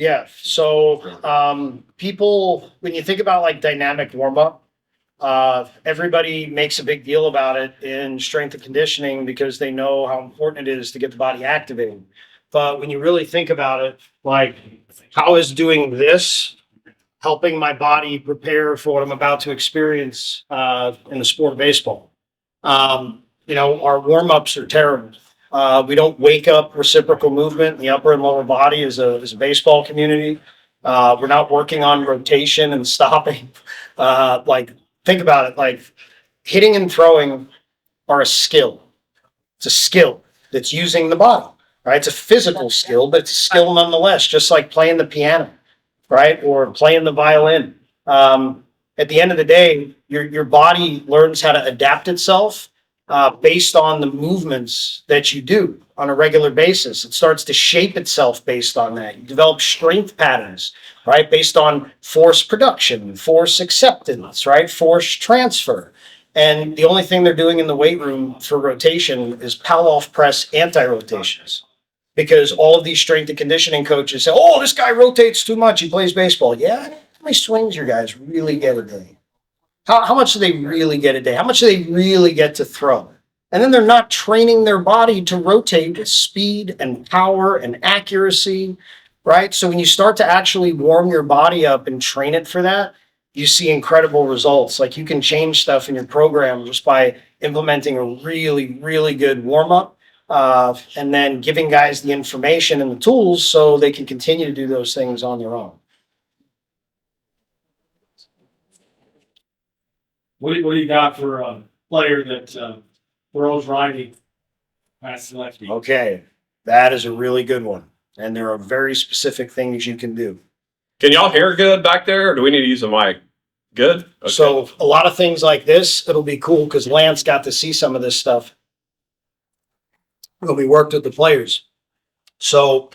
Yeah. So people, when you think about like dynamic warm up, everybody makes a big deal about it in strength and conditioning because they know how important it is to get the body activated. But when you really think about it, like how is doing this helping my body prepare for what I'm about to experience in the sport of baseball? Our warm ups are terrible. We don't wake up reciprocal movement in the upper and lower body as a baseball community. We're not working on rotation and stopping. Like, think about it. Like, hitting and throwing are a skill. It's a skill that's using the body, right? It's a physical skill, but it's a skill nonetheless, just like playing the piano, right? Or playing the violin. At the end of the day, your body learns how to adapt itself based on the movements that you do on a regular basis. It starts to shape itself based on that. You develop strength patterns, right? Based on force production, force acceptance, right? Force transfer. And the only thing they're doing in the weight room for rotation is Palloff press anti-rotations. Because all of these strength and conditioning coaches say, oh, this guy rotates too much. He plays baseball. Yeah. How many swings your guys really get a day? How much do they really get a day? How much do they really get to throw? And then they're not training their body to rotate with speed and power and accuracy, right? So when you start to actually warm your body up and train it for that, you see incredible results. Like you can change stuff in your program just by implementing a really, really good warm up and then giving guys the information and the tools so they can continue to do those things on their own. What do you got for a player that throws righty past lefty? Okay, that is a really good one. And there are very specific things you can do. Can y'all hear good back there, or do we need to use a mic? Good? Okay. So a lot of things like this, it'll be cool because Lance got to see some of this stuff when we worked with the players. So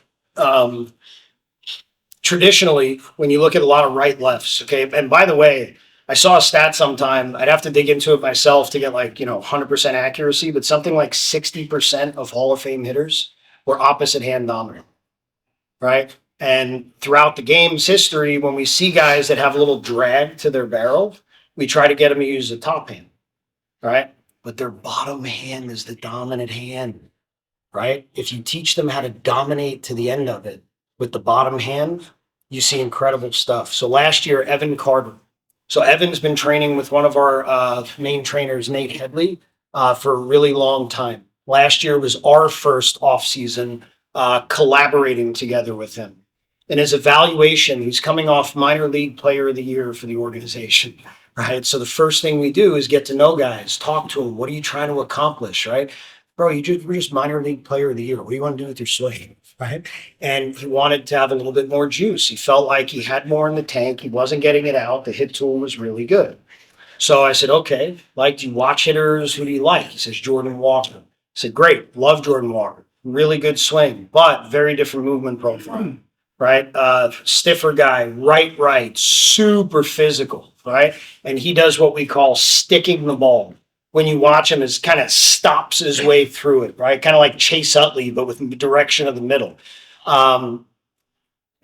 traditionally, when you look at a lot of right lefts, okay, and by the way, I saw a stat sometime, I'd have to dig into it myself to get 100% accuracy, but something like 60% of Hall of Fame hitters were opposite hand dominant, right? And throughout the game's history, when we see guys that have a little drag to their barrel, we try to get them to use the top hand, right? But their bottom hand is the dominant hand, right? If you teach them how to dominate to the end of it with the bottom hand, you see incredible stuff. So last year, Evan Carter. So Evan's been training with one of our main trainers, Nate Headley, for a really long time. Last year was our first off-season collaborating together with him. In his evaluation, he's coming off minor league player of the year for the organization, right? So the first thing we do is get to know guys, talk to them. What are you trying to accomplish, right? Bro, we're just minor league player of the year. What do you want to do with your swing, right? And he wanted to have a little bit more juice. He felt like he had more in the tank. He wasn't getting it out. The hit tool was really good. So I said, okay, do you watch hitters? Who do you like? He says, Jordan Walker. I said, great, love Jordan Walker. Really good swing, but very different movement profile, right? Stiffer guy, right, super physical, right? And he does what we call sticking the ball. When you watch him, is kind of stops his way through it, right? Kind of like Chase Utley, but with the direction of the middle.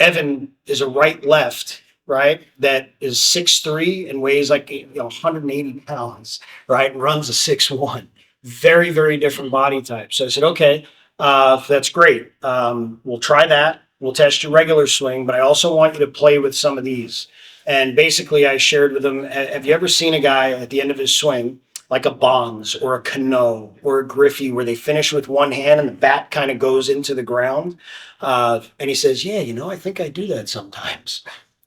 Evan is a right-left, right? That is 6'3" and weighs 180 pounds, right? And runs a 6'1". Very, very different body type. So I said, okay, that's great. We'll try that. We'll test your regular swing, but I also want you to play with some of these. And basically I shared with him, have you ever seen a guy at the end of his swing, like a Bonds or a Cano or a Griffey, where they finish with one hand and the bat kind of goes into the ground? And he says, yeah, I think I do that sometimes.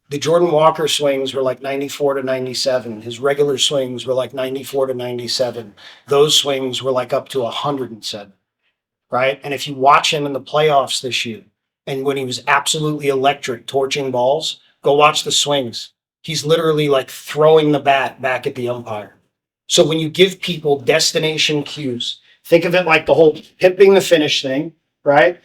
The Jordan Walker swings were like 94 to 97. His regular swings were like 94 to 97. Those swings were like up to 107, right? And if you watch him in the playoffs this year, and when he was absolutely electric, torching balls, go watch the swings. He's literally like throwing the bat back at the umpire. So when you give people destination cues, think of it like the whole pimping the finish thing, right?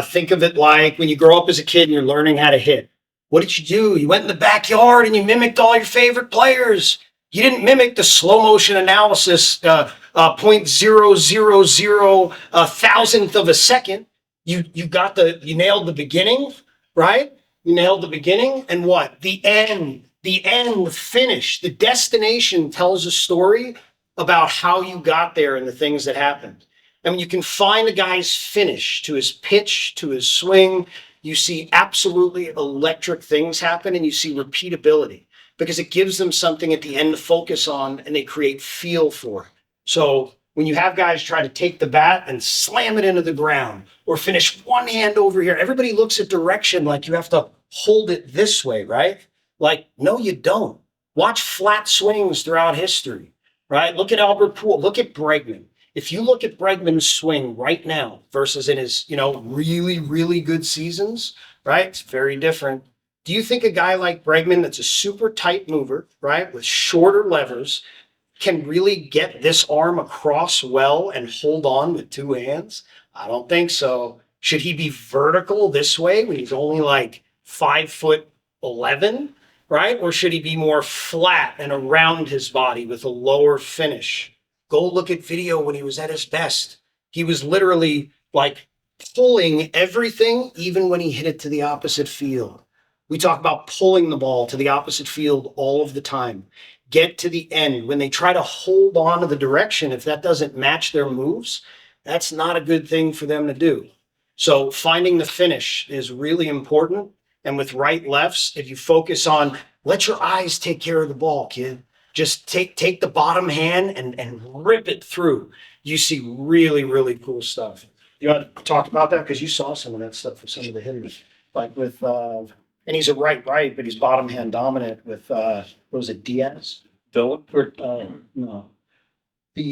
Think of it like when you grow up as a kid and you're learning how to hit. What did you do? You went in the backyard and you mimicked all your favorite players. You didn't mimic the slow motion analysis, 0.000 thousandth of a second. You nailed the beginning, right? You nailed the beginning and what? The end, the finish, the destination tells a story about how you got there and the things that happened. And when you can find a guy's finish to his pitch, to his swing, you see absolutely electric things happen and you see repeatability because it gives them something at the end to focus on and they create feel for it. So when you have guys try to take the bat and slam it into the ground or finish one hand over here, everybody looks at direction like you have to hold it this way, right? Like, no, you don't. Watch flat swings throughout history, right? Look at Albert Poole. Look at Bregman. If you look at Bregman's swing right now versus in his, really, really good seasons, right? It's very different. Do you think a guy like Bregman that's a super tight mover, right, with shorter levers, can really get this arm across well and hold on with two hands? I don't think so. Should he be vertical this way when he's only like 5'11", right? Or should he be more flat and around his body with a lower finish? Go look at video when he was at his best. He was literally like pulling everything, even when he hit it to the opposite field. We talk about pulling the ball to the opposite field all of the time. Get to the end. When they try to hold on to the direction, if that doesn't match their moves, that's not a good thing for them to do. So finding the finish is really important. And with right lefts, if you focus on, let your eyes take care of the ball, kid. Just take the bottom hand and rip it through. You see really, really cool stuff. You want to talk about that? Because you saw some of that stuff with some of the hitters. Like with, and he's a right, but he's bottom hand dominant with, what was it, Diaz? Dylan? Or, no. The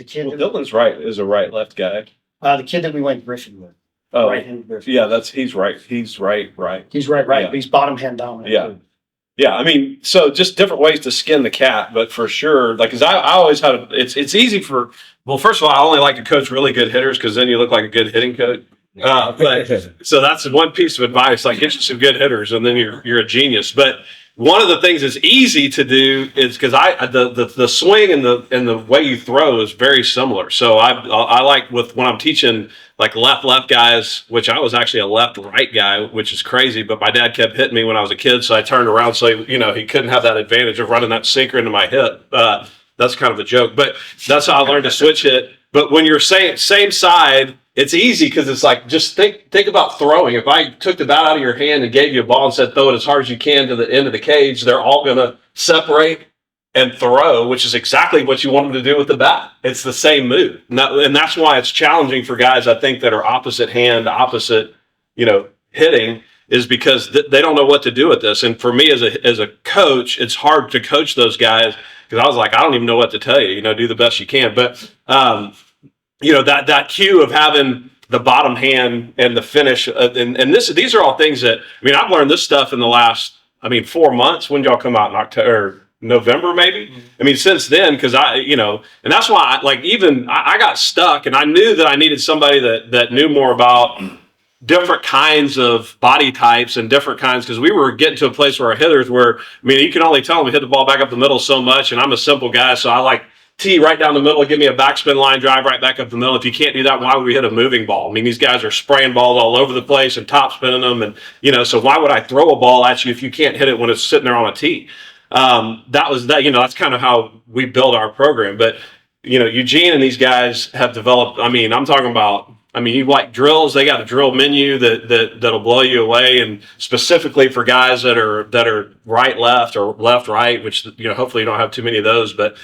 kid. Well, Dylan's right, is a right-left guy. The kid that we went Griffin with. Oh, Right-handed Griffin. yeah, he's right. He's right. He's right, Yeah. but he's bottom hand dominant. Yeah. Too. Yeah, I mean, so just different ways to skin the cat, but for sure, like, cause I always had, it's easy well, first of all, I only like to coach really good hitters cause then you look like a good hitting coach. But so that's one piece of advice, like get you some good hitters and then you're a genius. But one of the things that's easy to do is because the swing and the way you throw is very similar. So I like when I'm teaching like left guys, which I was actually a left-right guy, which is crazy, but my dad kept hitting me when I was a kid, so I turned around so he couldn't have that advantage of running that sinker into my hip. That's kind of a joke, but that's how I learned to switch hit. But when you're same side, it's easy because it's like, just think about throwing. If I took the bat out of your hand and gave you a ball and said, throw it as hard as you can to the end of the cage, they're all going to separate and throw, which is exactly what you want them to do with the bat. It's the same move. And that's why it's challenging for guys, I think, that are opposite hand, opposite, hitting, is because they don't know what to do with this. And for me as a coach, it's hard to coach those guys because I was like, I don't even know what to tell you, do the best you can. But, that cue of having the bottom hand and the finish, and these are all things that, I've learned this stuff in the last, 4 months. When did y'all come out in October? November maybe. Since then, because and that's why I got stuck, and I knew that I needed somebody that knew more about different kinds of body types and different kinds, because we were getting to a place where our hitters were, you can only tell them to hit the ball back up the middle so much, and I'm a simple guy, so I like tee right down the middle, give me a backspin line drive right back up the middle. If you can't do that, why would we hit a moving ball? These guys are spraying balls all over the place and top spinning them, and so why would I throw a ball at you if you can't hit it when it's sitting there on a tee? That's kind of how we build our program. But Eugene and these guys have developed, I'm talking about, you like drills, they got a drill menu that'll blow you away, and specifically for guys that are right left or left right, which hopefully you don't have too many of those, but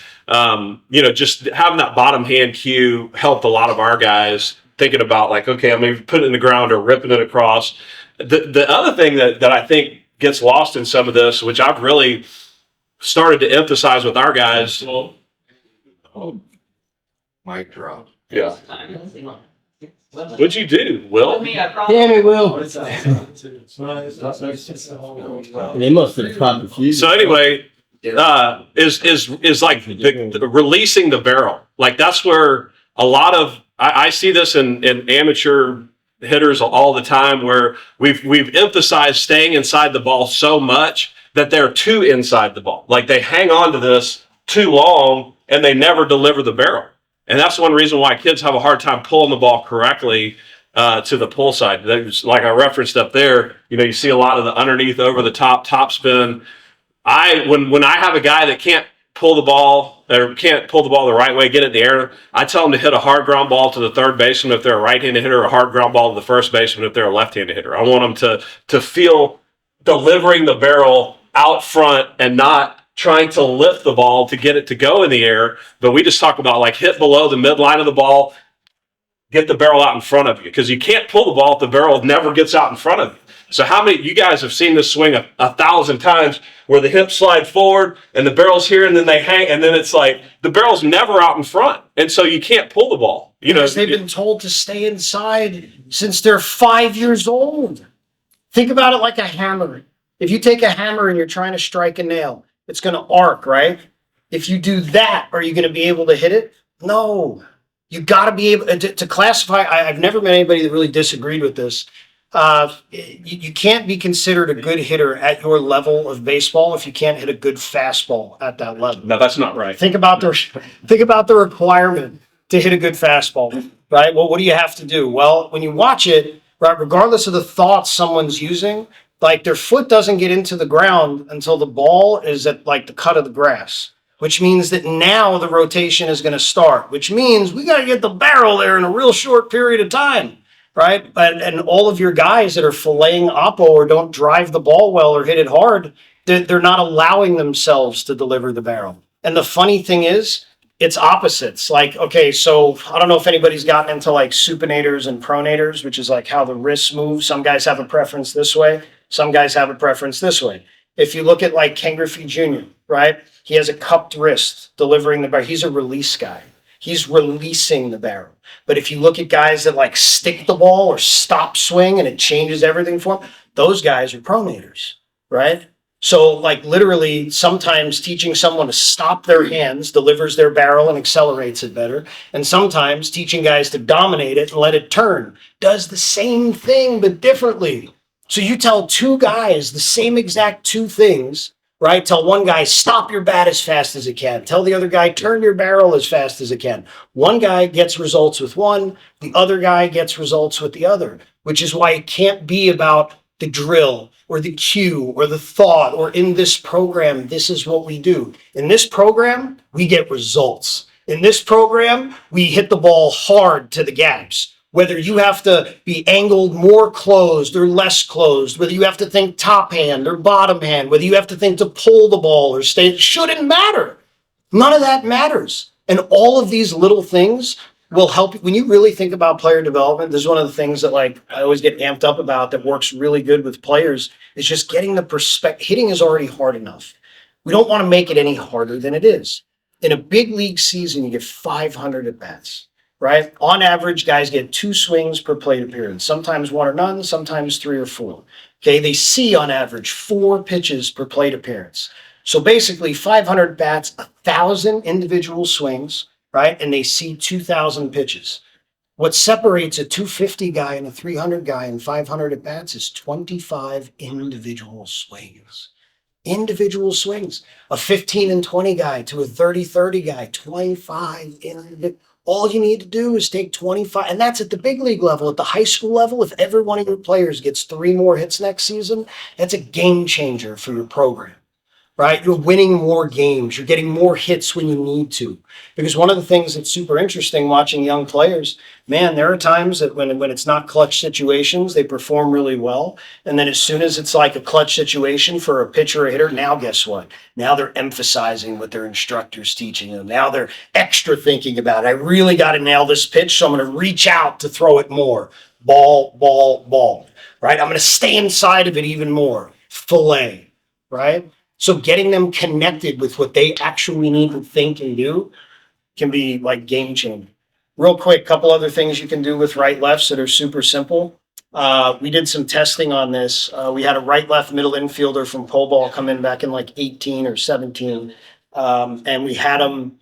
just having that bottom hand cue helped a lot of our guys thinking about like, okay, I'm maybe putting it in the ground or ripping it across. The other thing that I think gets lost in some of this, which I've really started to emphasize with our guys. Mic drop. Yeah. What'd you do, Will? Damn it, Will. They must have caught the fuse. So anyway, is like releasing the barrel. Like that's where a lot of I see this in amateur hitters all the time, where we've emphasized staying inside the ball so much that they're too inside the ball. Like they hang on to this too long and they never deliver the barrel. And that's one reason why kids have a hard time pulling the ball correctly, to the pull side. There's, like I referenced up there, you see a lot of the underneath, over the top spin. When I have a guy that can't pull the ball or can't pull the ball the right way, get it in the air, I tell them to hit a hard ground ball to the third baseman if they're a right-handed hitter, or a hard ground ball to the first baseman if they're a left-handed hitter. I want them to feel delivering the barrel out front and not trying to lift the ball to get it to go in the air. But we just talk about like hit below the midline of the ball, get the barrel out in front of you, because you can't pull the ball if the barrel never gets out in front of you. So how many you guys have seen this swing 1,000 times where the hips slide forward and the barrel's here and then they hang, and then it's like the barrel's never out in front, and so you can't pull the ball. Because they've been told to stay inside since they're 5 years old. Think about it like a hammer. If you take a hammer and you're trying to strike a nail, it's going to arc, right? If you do that, are you going to be able to hit it? No. You got to be able to classify. I've never met anybody that really disagreed with this. You can't be considered a good hitter at your level of baseball if you can't hit a good fastball at that level. No, that's not right. Think about the requirement to hit a good fastball, right? Well, what do you have to do? Well, when you watch it, right, regardless of the thoughts someone's using, like their foot doesn't get into the ground until the ball is at like the cut of the grass, which means that now the rotation is going to start, which means we got to get the barrel there in a real short period of time. Right. And all of your guys that are filleting oppo or don't drive the ball well or hit it hard, they're not allowing themselves to deliver the barrel. And the funny thing is, it's opposites. Like, okay, so I don't know if anybody's gotten into like supinators and pronators, which is like how the wrists move. Some guys have a preference this way. Some guys have a preference this way. If you look at like Ken Griffey Jr., right? He has a cupped wrist delivering the barrel. He's a release guy. He's releasing the barrel. But if you look at guys that like stick the ball or stop swing and it changes everything for them, those guys are pronators, right? So like literally sometimes teaching someone to stop their hands delivers their barrel and accelerates it better. And sometimes teaching guys to dominate it and let it turn does the same thing, but differently. So you tell two guys the same exact two things, right? Tell one guy, stop your bat as fast as it can. Tell the other guy, turn your barrel as fast as it can. One guy gets results with one, the other guy gets results with the other, which is why it can't be about the drill or the cue or the thought or in this program, this is what we do. In this program, we get results. In this program, we hit the ball hard to the gaps. Whether you have to be angled more closed or less closed, whether you have to think top hand or bottom hand, whether you have to think to pull the ball or stay, it shouldn't matter. None of that matters. And all of these little things will help. When you really think about player development, this is one of the things that like I always get amped up about that works really good with players, is just getting the perspective. Hitting is already hard enough. We don't want to make it any harder than it is. In a big league season, you get 500 at bats. Right? On average, guys get 2 swings per plate appearance, sometimes 1 or none, sometimes 3 or 4. Okay, they see on average 4 pitches per plate appearance. So basically 500 bats, 1,000 individual swings, right? And they see 2,000 pitches. What separates a 250 guy and a 300 guy and 500 at bats is 25 individual swings. Individual swings. A 15 and 20 guy to a 30-30 guy, 25 individual. All you need to do is take 25, and that's at the big league level. At the high school level, if every one of your players gets 3 more hits next season, that's a game changer for your program, right? You're winning more games. You're getting more hits when you need to. Because one of the things that's super interesting watching young players, man, there are times that when it's not clutch situations, they perform really well. And then as soon as it's like a clutch situation for a pitcher or a hitter, now guess what? Now they're emphasizing what their instructor's teaching them. Now they're extra thinking about it. I really got to nail this pitch, so I'm going to reach out to throw it more. Ball, ball, ball, right? I'm going to stay inside of it even more. Fillet, right? So getting them connected with what they actually need to think and do can be like game changing. Real quick, couple other things you can do with right lefts that are super simple. We did some testing on this. We had a right left middle infielder from pole ball come in back in like 18 or 17. And we had them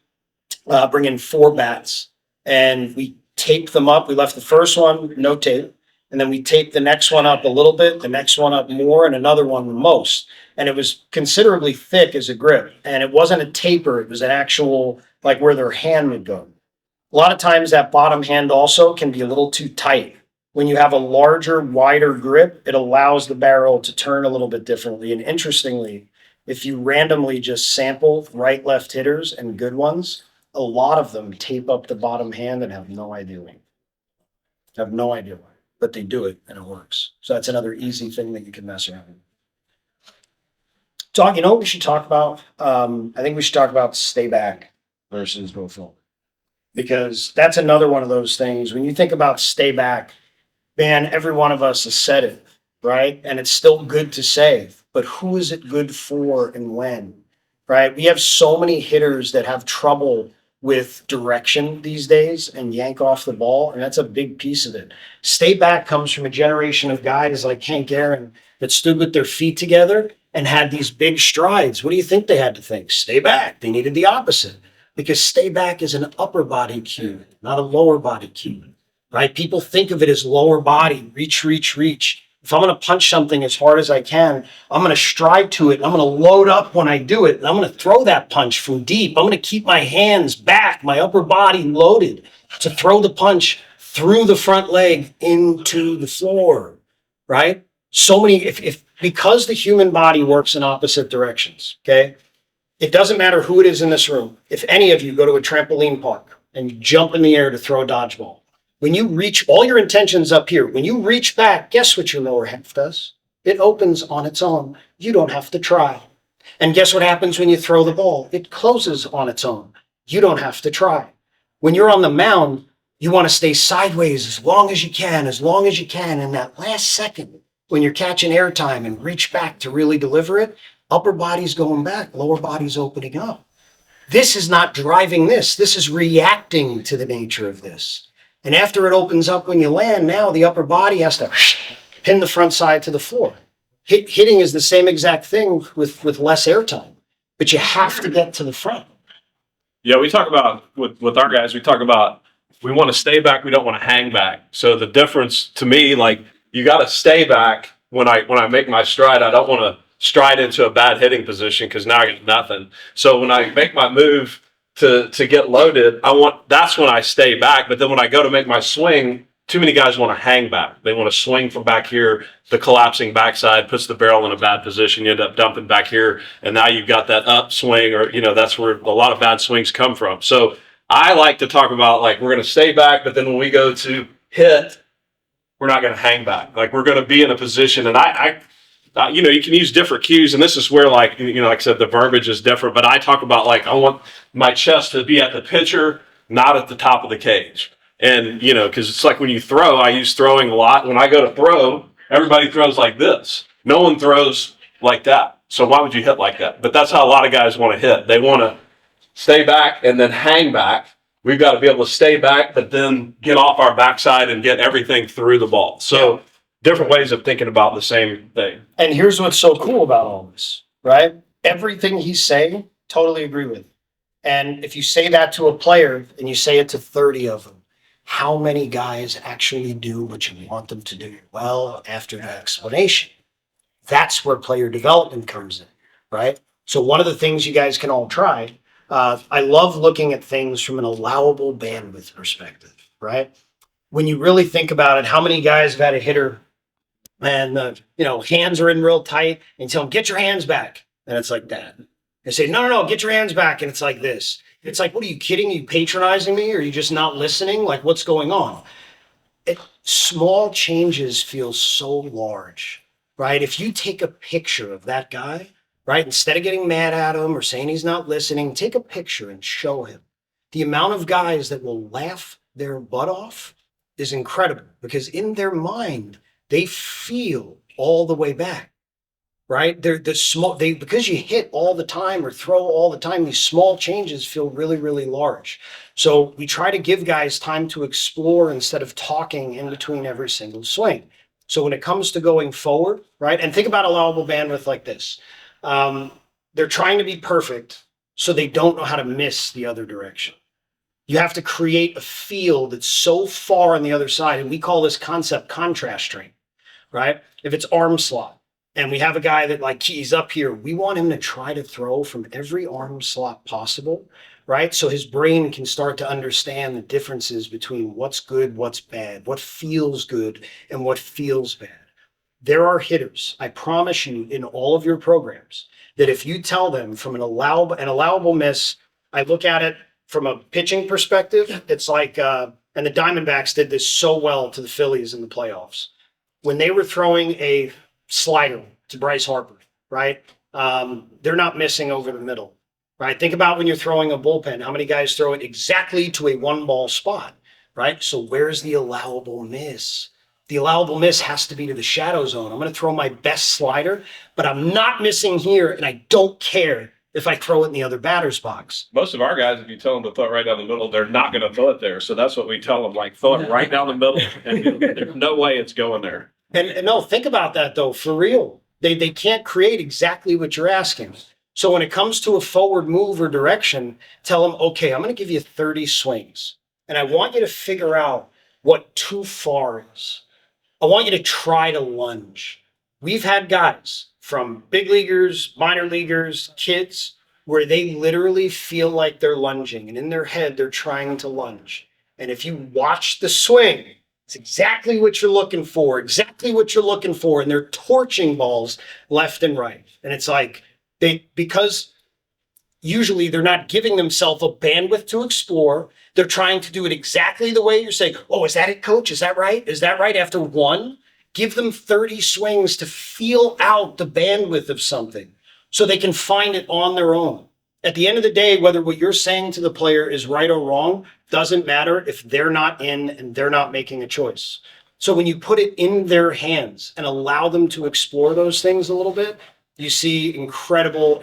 bring in 4 bats and we taped them up. We left the first one, no tape. And then we taped the next one up a little bit, the next one up more, and another one the most. And it was considerably thick as a grip. And it wasn't a taper. It was an actual, like where their hand would go. A lot of times that bottom hand also can be a little too tight. When you have a larger, wider grip, it allows the barrel to turn a little bit differently. And interestingly, if you randomly just sample right, left hitters and good ones, a lot of them tape up the bottom hand and have no idea why. Have no idea why, but they do it and it works. So that's another easy thing that you can mess around with. Talk, you know what we should talk about? I think we should talk about stay back versus go forward. Because that's another one of those things. When you think about stay back, man, every one of us has said it, right? And it's still good to say, but who is it good for and when, right? We have so many hitters that have trouble with direction these days and yank off the ball, and that's a big piece of it. Stay back comes from a generation of guys like Hank Aaron that stood with their feet together and had these big strides. What do you think they had to think? Stay back. They needed the opposite, because stay back is an upper body cue, not a lower body cue, right? People think of it as lower body, reach, reach, reach. If I'm going to punch something as hard as I can, I'm going to stride to it. And I'm going to load up when I do it. And I'm going to throw that punch from deep. I'm going to keep my hands back, my upper body loaded to throw the punch through the front leg into the floor, right? So many, because the human body works in opposite directions, okay? It doesn't matter who it is in this room. If any of you go to a trampoline park and you jump in the air to throw a dodgeball, when you reach, all your intentions up here, when you reach back, guess what your lower half does? It opens on its own. You don't have to try. And guess what happens when you throw the ball? It closes on its own. You don't have to try. When you're on the mound, you want to stay sideways as long as you can, as long as you can. In that last second, when you're catching airtime and reach back to really deliver it, upper body's going back, lower body's opening up. This is not driving this. This is reacting to the nature of this. And after it opens up when you land, now the upper body has to pin the front side to the floor. Hitting is the same exact thing with less airtime, but you have to get to the front. Yeah, we talk about, with our guys, we talk about, we want to stay back, we don't want to hang back. So the difference to me, like, you got to stay back when I make my stride. I don't want to stride into a bad hitting position because now I get nothing. So when I make my move to get loaded, that's when I stay back. But then when I go to make my swing, too many guys want to hang back. They want to swing from back here. The collapsing backside puts the barrel in a bad position. You end up dumping back here, and now you've got that upswing, or that's where a lot of bad swings come from. So I like to talk about, like, we're going to stay back, but then when we go to hit, we're not going to hang back. Like, we're going to be in a position, and you can use different cues, and this is where, like I said, the verbiage is different, but I talk about, like, I want my chest to be at the pitcher, not at the top of the cage. And, because it's like when you throw, I use throwing a lot. When I go to throw, everybody throws like this. No one throws like that. So why would you hit like that? But that's how a lot of guys want to hit. They want to stay back and then hang back. We've got to be able to stay back, but then get off our backside and get everything through the ball. So different ways of thinking about the same thing. And here's what's so cool about all this, right? Everything he's saying, totally agree with. And if you say that to a player and you say it to 30 of them, how many guys actually do what you want them to do? Well, after the explanation, that's where player development comes in, right? So one of the things you guys can all try, I love looking at things from an allowable bandwidth perspective, right? When you really think about it, how many guys have had a hitter and, hands are in real tight and you tell them, get your hands back. And it's like that. They say, no, get your hands back. And it's like this. It's like, what are you kidding? Are you patronizing me? Or are you just not listening? Like, what's going on? Small changes feel so large, right? If you take a picture of that guy, right, instead of getting mad at him or saying he's not listening, take a picture and show him. The amount of guys that will laugh their butt off is incredible, because in their mind, they feel all the way back. Right? Because you hit all the time or throw all the time, these small changes feel really, really large. So we try to give guys time to explore instead of talking in between every single swing. So when it comes to going forward, right? And think about allowable bandwidth like this. They're trying to be perfect, so they don't know how to miss the other direction. You have to create a field that's so far on the other side. And we call this concept contrast training, right? If it's arm slot, and we have a guy that, like, he's up here, we want him to try to throw from every arm slot possible, right? So his brain can start to understand the differences between what's good, what's bad, what feels good, and what feels bad. There are hitters, I promise you, in all of your programs, that if you tell them from an allowable miss, I look at it from a pitching perspective, it's like, and the Diamondbacks did this so well to the Phillies in the playoffs. When they were throwing a slider to Bryce Harper, right? They're not missing over the middle, right? Think about when you're throwing a bullpen, how many guys throw it exactly to a one ball spot, right? So where's the allowable miss? The allowable miss has to be to the shadow zone. I'm going to throw my best slider, but I'm not missing here, and I don't care if I throw it in the other batter's box. Most of our guys, if you tell them to throw it right down the middle, they're not going to throw it there. So that's what we tell them, like, throw it right down the middle, and there's no way it's going there. And no, think about that, though, for real. They can't create exactly what you're asking. So when it comes to a forward move or direction, tell them, okay, I'm going to give you 30 swings, and I want you to figure out what too far is. I want you to try to lunge. We've had guys from big leaguers, minor leaguers, kids, where they literally feel like they're lunging, and in their head, they're trying to lunge. And if you watch the swing, it's exactly what you're looking for, and they're torching balls left and right. And it's like, because usually they're not giving themselves a bandwidth to explore. They're trying to do it exactly the way you're saying, oh, is that it, coach? Is that right? Is that right? After one, give them 30 swings to feel out the bandwidth of something so they can find it on their own. At the end of the day, whether what you're saying to the player is right or wrong, doesn't matter if they're not in and they're not making a choice. So when you put it in their hands and allow them to explore those things a little bit, you see incredible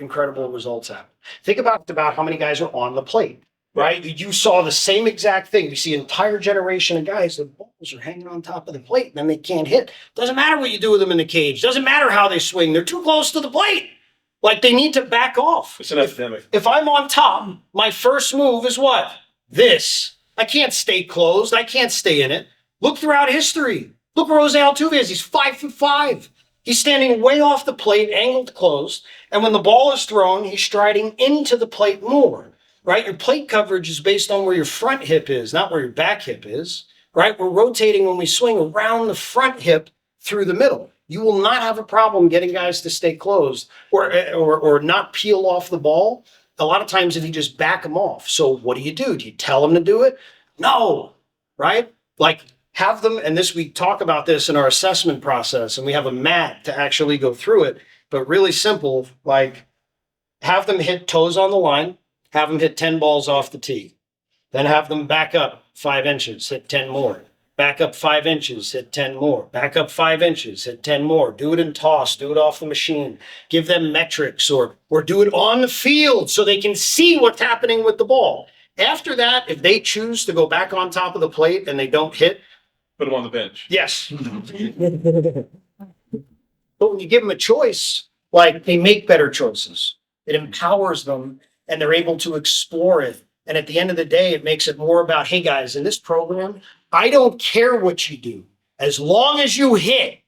results happen. Think about how many guys are on the plate, right? You saw the same exact thing. You see an entire generation of guys, the balls are hanging on top of the plate and then they can't hit. Doesn't matter what you do with them in the cage. Doesn't matter how they swing. They're too close to the plate. Like they need to back off. It's an epidemic. If I'm on top, my first move is what? This. I can't stay closed. I can't stay in it. Look throughout history. Look where Jose Altuve is. He's 5'5". He's standing way off the plate, angled closed. And when the ball is thrown, he's striding into the plate more, right? Your plate coverage is based on where your front hip is, not where your back hip is, right? We're rotating when we swing around the front hip through the middle. You will not have a problem getting guys to stay closed or not peel off the ball. A lot of times if you just back them off. So what do? Do you tell them to do it? No, right? Like have them, and we talk about this in our assessment process, and we have a mat to actually go through it, but really simple, like have them hit toes on the line, have them hit 10 balls off the tee, then have them back up 5 inches, hit 10 more. Back up 5 inches, hit 10 more. Back up 5 inches, hit 10 more. Do it in toss, do it off the machine. Give them metrics or do it on the field so they can see what's happening with the ball. After that, if they choose to go back on top of the plate and they don't hit, put them on the bench. yes. But when you give them a choice, like they make better choices. It empowers them and they're able to explore it. And at the end of the day, it makes it more about, hey guys, in this program, I don't care what you do as long as you hit,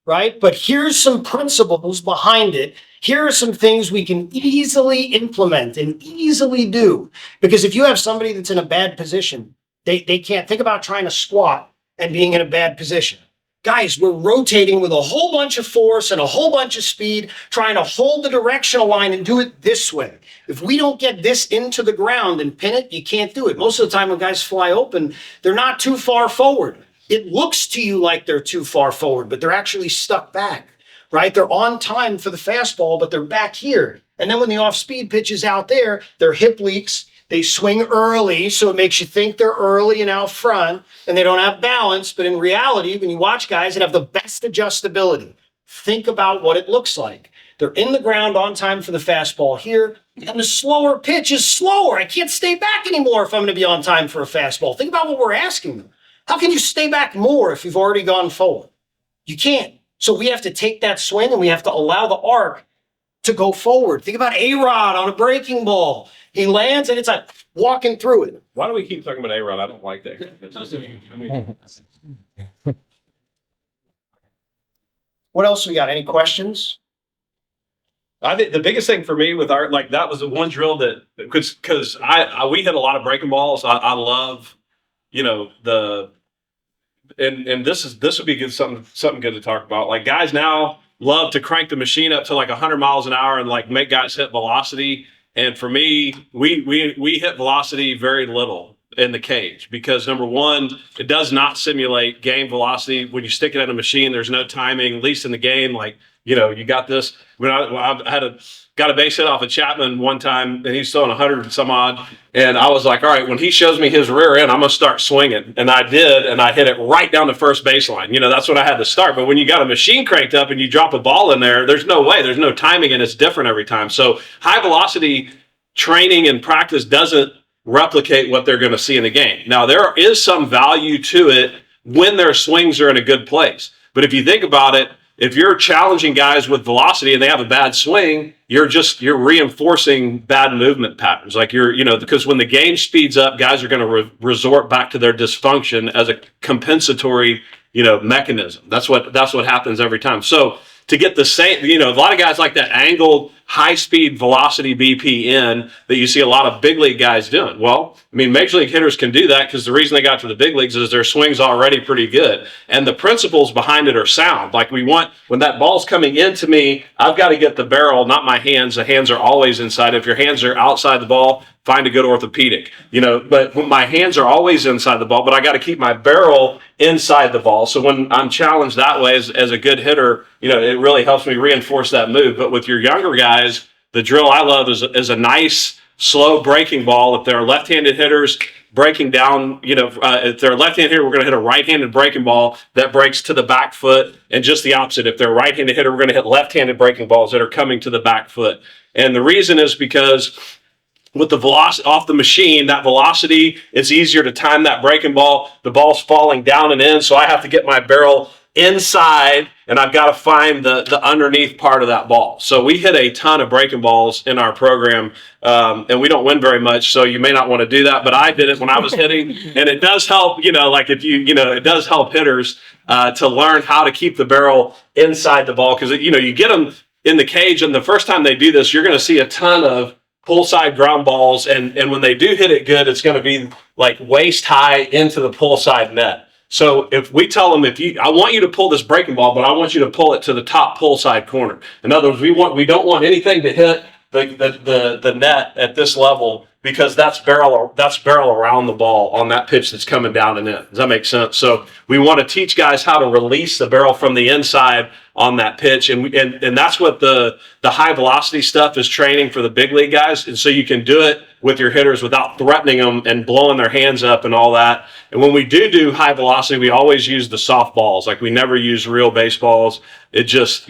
right? But here's some principles behind it. Here are some things we can easily implement and easily do. Because if you have somebody that's in a bad position, they can't think about trying to squat and being in a bad position. Guys, we're rotating with a whole bunch of force and a whole bunch of speed, trying to hold the directional line and do it this way. If we don't get this into the ground and pin it, you can't do it. Most of the time when guys fly open, they're not too far forward. It looks to you like they're too far forward, but they're actually stuck back, right? They're on time for the fastball, but they're back here. And then when the off-speed pitch is out there, their hip leaks. They swing early, so it makes you think they're early and out front, and they don't have balance. But in reality, when you watch guys that have the best adjustability, think about what it looks like. They're in the ground on time for the fastball here, and the slower pitch is slower. I can't stay back anymore if I'm going to be on time for a fastball. Think about what we're asking them. How can you stay back more if you've already gone forward? You can't. So we have to take that swing, and we have to allow the arc to go forward. Think about A-Rod on a breaking ball. He lands and it's like walking through it. Why do we keep talking about A-Rod? I don't like that. I mean, What else we got? Any questions? I think the biggest thing for me with our, like, that was the one drill that, because we hit a lot of breaking balls. I love, and this would be good, something good to talk about. Like, guys now love to crank the machine up to like 100 miles an hour and like make guys hit velocity. And for me, we hit velocity very little in the cage because, number one, it does not simulate game velocity. When you stick it in a machine, there's no timing, at least in the game. Like, you got this. When I got a base hit off of Chapman one time, and he's throwing 100 and some odd, and I was like, all right, when he shows me his rear end, I'm gonna start swinging, and I did, and I hit it right down the first baseline. That's when I had to start. But when you got a machine cranked up and you drop a ball in there, there's no way, there's no timing, and it's different every time. So high velocity training and practice doesn't replicate what they're going to see in the game. Now, there is some value to it when their swings are in a good place. But if you think about it, if you're challenging guys with velocity and they have a bad swing, you're reinforcing bad movement patterns. Like because when the game speeds up, guys are going to resort back to their dysfunction as a compensatory, mechanism. That's what happens every time. So to get the same, a lot of guys like that angled high speed velocity BP in that you see a lot of big league guys doing. Well, major league hitters can do that because the reason they got to the big leagues is their swing's already pretty good. And the principles behind it are sound. Like when that ball's coming into me, I've got to get the barrel, not my hands. The hands are always inside. If your hands are outside the ball, find a good orthopedic, but my hands are always inside the ball, but I got to keep my barrel inside the ball. So when I'm challenged that way as a good hitter, it really helps me reinforce that move. But with your younger guys, the drill I love is a nice, slow breaking ball. If they're left-handed hitters, breaking down, if they're a left-handed hitter, we're going to hit a right-handed breaking ball that breaks to the back foot, and just the opposite. If they're a right-handed hitter, we're going to hit left-handed breaking balls that are coming to the back foot. And the reason is because with the velocity off the machine, that velocity, it's easier to time that breaking ball. The ball's falling down and in, so I have to get my barrel inside, and I've got to find the underneath part of that ball. So we hit a ton of breaking balls in our program, and we don't win very much, so you may not want to do that, but I did it when I was hitting, and it does help, it does help hitters to learn how to keep the barrel inside the ball, because, you get them in the cage, and the first time they do this, you're going to see a ton of pull side ground balls, and when they do hit it good, it's going to be like waist high into the pull side net. So if we tell them, I want you to pull this breaking ball, but I want you to pull it to the top pull side corner. In other words, we don't want anything to hit the net at this level, because that's barrel around the ball on that pitch that's coming down and in. Does that make sense? So we want to teach guys how to release the barrel from the inside on that pitch, and that's what the high velocity stuff is training for the big league guys. And so you can do it with your hitters without threatening them and blowing their hands up and all that. And when we do high velocity, we always use the soft balls. Like, we never use real baseballs. It just,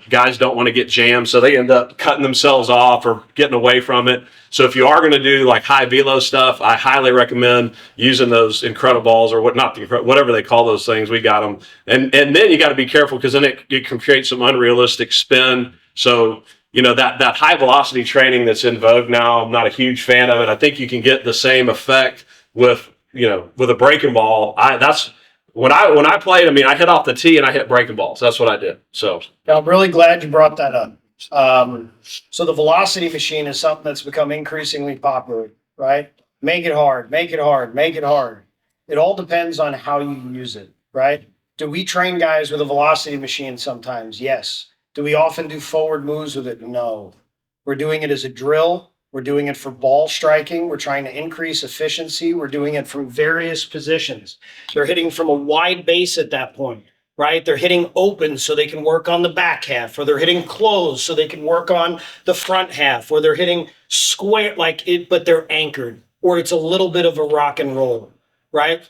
guys don't want to get jammed, so they end up cutting themselves off or getting away from it. So if you are going to do like high velo stuff, I highly recommend using those Incrediballs, or whatever they call those things. We got them, and then you got to be careful, because then it can create some unrealistic spin. So that high velocity training that's in vogue now, I'm not a huge fan of it. I think you can get the same effect with a breaking ball. That's when I played. I hit off the tee and I hit breaking balls. That's what I did. So I'm really glad you brought that up. So the velocity machine is something that's become increasingly popular, right? Make it hard, make it hard, make it hard. It all depends on how you use it, right? Do we train guys with a velocity machine sometimes? Yes. Do we often do forward moves with it? No. We're doing it as a drill. We're doing it for ball striking. We're trying to increase efficiency. We're doing it from various positions. They're hitting from a wide base at that point, right? They're hitting open so they can work on the back half, or they're hitting closed so they can work on the front half, or they're hitting square but they're anchored, or it's a little bit of a rock and roll, right?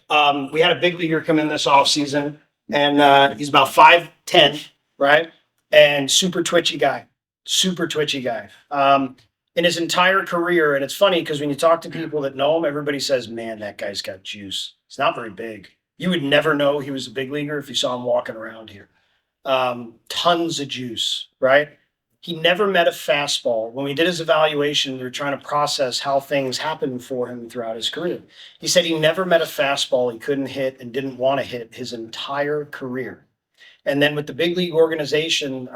We had a big leaguer come in this offseason, and he's about 5'10", right? And super twitchy guy. In his entire career, and it's funny because when you talk to people that know him, everybody says, man, that guy's got juice. He's not very big. You would never know he was a big leaguer if you saw him walking around here. Tons of juice, right? He never met a fastball. When we did his evaluation, we were trying to process how things happened for him throughout his career. He said he never met a fastball he couldn't hit and didn't want to hit his entire career. And then with the big league organization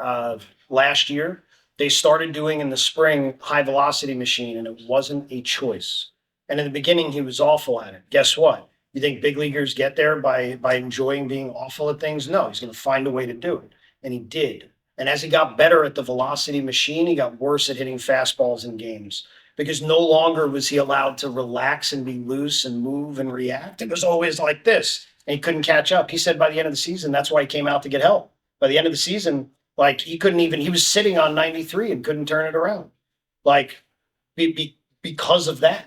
last year, They started doing in the spring high velocity machine, and it wasn't a choice. And in the beginning, he was awful at it. Guess what? You think big leaguers get there by enjoying being awful at things? No, he's going to find a way to do it. And he did. And as he got better at the velocity machine, he got worse at hitting fastballs in games because no longer was he allowed to relax and be loose and move and react. It was always like this. And he couldn't catch up. He said by the end of the season, that's why he came out to get help. By the end of the season, like he was sitting on 93 and couldn't turn it around. Like because of that.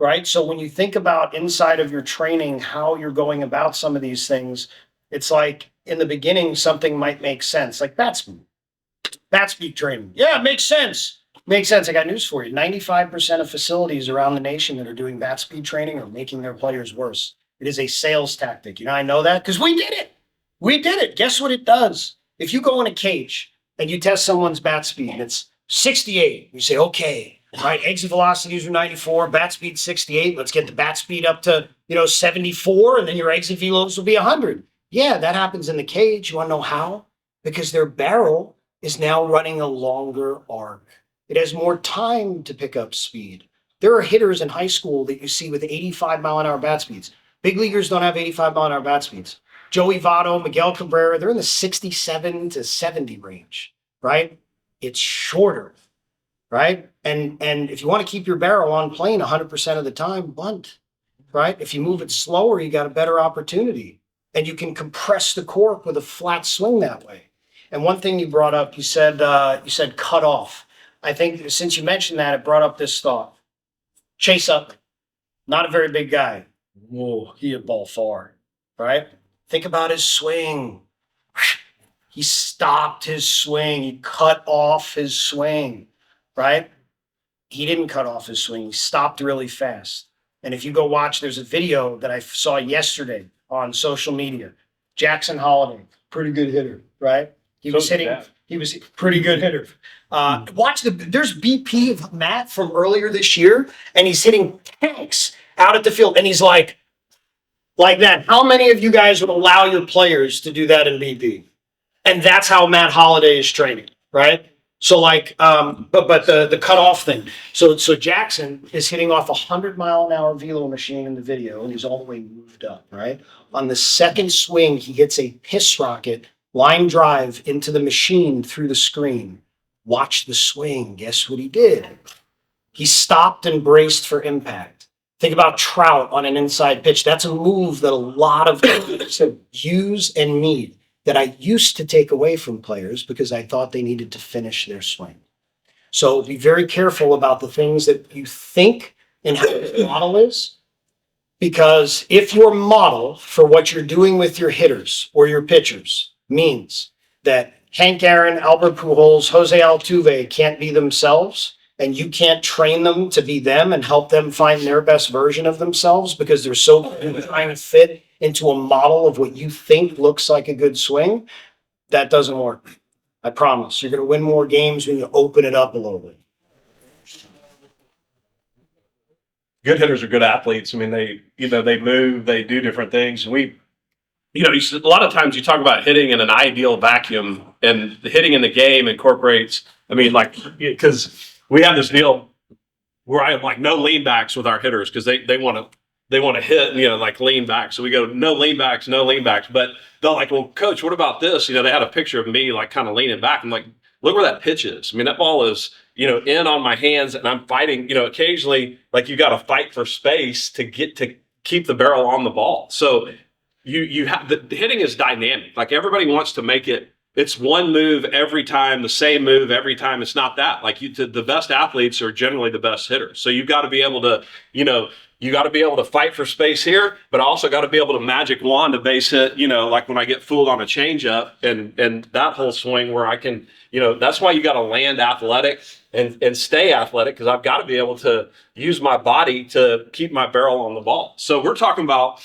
Right. So when you think about inside of your training, how you're going about some of these things, it's like in the beginning, something might make sense, like bat speed training. Yeah, it makes sense. Makes sense. I got news for you. 95% of facilities around the nation that are doing bat speed training are making their players worse. It is a sales tactic. You know, I know that because we did it. We did it. Guess what it does? If you go in a cage and you test someone's bat speed, it's 68. You say, okay. Right, exit velocities are 94, bat speed 68. Let's get the bat speed up to 74, and then your exit velos will be 100. Yeah, that happens in the cage. You want to know how? Because their barrel is now running a longer arc. It has more time to pick up speed. There are hitters in high school that you see with 85 mile an hour bat speeds. Big leaguers don't have 85 mile an hour bat speeds. Joey Votto, Miguel Cabrera, they're in the 67 to 70 range. Right? It's shorter. Right? And if you want to keep your barrel on plane 100% of the time, bunt. Right? If you move it slower, you got a better opportunity. And you can compress the cork with a flat swing that way. And one thing you brought up, you said cut off. I think since you mentioned that, it brought up this thought. Chase Utley, not a very big guy. Whoa, he hit ball far. Right? Think about his swing. He stopped his swing. He cut off his swing. Right? He didn't cut off his swing. He stopped really fast. And if you go watch, there's a video that I saw yesterday on social media. Jackson Holiday, pretty good hitter, right? He was a pretty good hitter. There's BP of Matt from earlier this year, and he's hitting tanks out at the field. And he's like that. How many of you guys would allow your players to do that in BP? And that's how Matt Holiday is training, right? So but the cutoff thing. So Jackson is hitting off 100 mile an hour velo machine in the video, and he's all the way moved up, right? On the second swing, he hits a piss rocket line drive into the machine through the screen. Watch the swing. Guess what he did? He stopped and braced for impact. Think about Trout on an inside pitch. That's a move that a lot of players use and need. That I used to take away from players because I thought they needed to finish their swing. So be very careful about the things that you think and how your model is, because if your model for what you're doing with your hitters or your pitchers means that Hank Aaron, Albert Pujols, Jose Altuve can't be themselves, and you can't train them to be them and help them find their best version of themselves because they're so trying to fit into a model of what you think looks like a good swing, that doesn't work. I promise. You're going to win more games when you open it up a little bit. Good hitters are good athletes. I mean, they move, they do different things. And a lot of times you talk about hitting in an ideal vacuum, and the hitting in the game incorporates, because we have this deal where I have no lean backs with our hitters because they want to hit, lean back. So we go, no lean backs. But they're like, well, coach, what about this? They had a picture of me kind of leaning back. I'm like, look where that pitch is. I mean, that ball is, in on my hands, and I'm fighting, occasionally, you got to fight for space to keep the barrel on the ball. So you have the hitting is dynamic. Everybody wants to make it. It's one move every time, the same move every time. It's not that. The best athletes are generally the best hitters. So you've got to be able to, you got to be able to fight for space here, but also got to be able to magic wand a base hit, like when I get fooled on a changeup and that whole swing where I can, that's why you got to land athletic and stay athletic, because I've got to be able to use my body to keep my barrel on the ball. So we're talking about,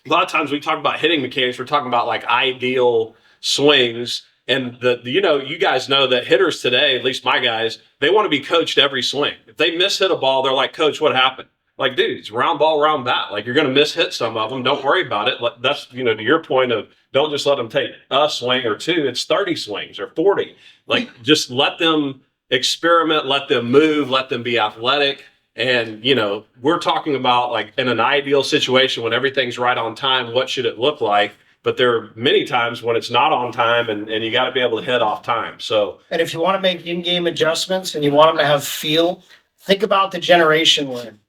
a lot of times we talk about hitting mechanics, we're talking about ideal swings. And you guys know that hitters today, at least my guys, they want to be coached every swing. If they miss hit a ball, they're like, coach, what happened? like, dude, it's round ball, round bat. Like, you're going to miss hit some of them. Don't worry about it. That's, you know, to your point of don't just let them take a swing or two. It's 30 swings or 40. Like, just let them experiment, let them move, let them be athletic. And, you know, we're talking about like in an ideal situation when everything's right on time, what should it look like? But there are many times when it's not on time and you got to be able to hit off time. So, And if you want to make in-game adjustments and you want them to have feel, think about the generation we're in.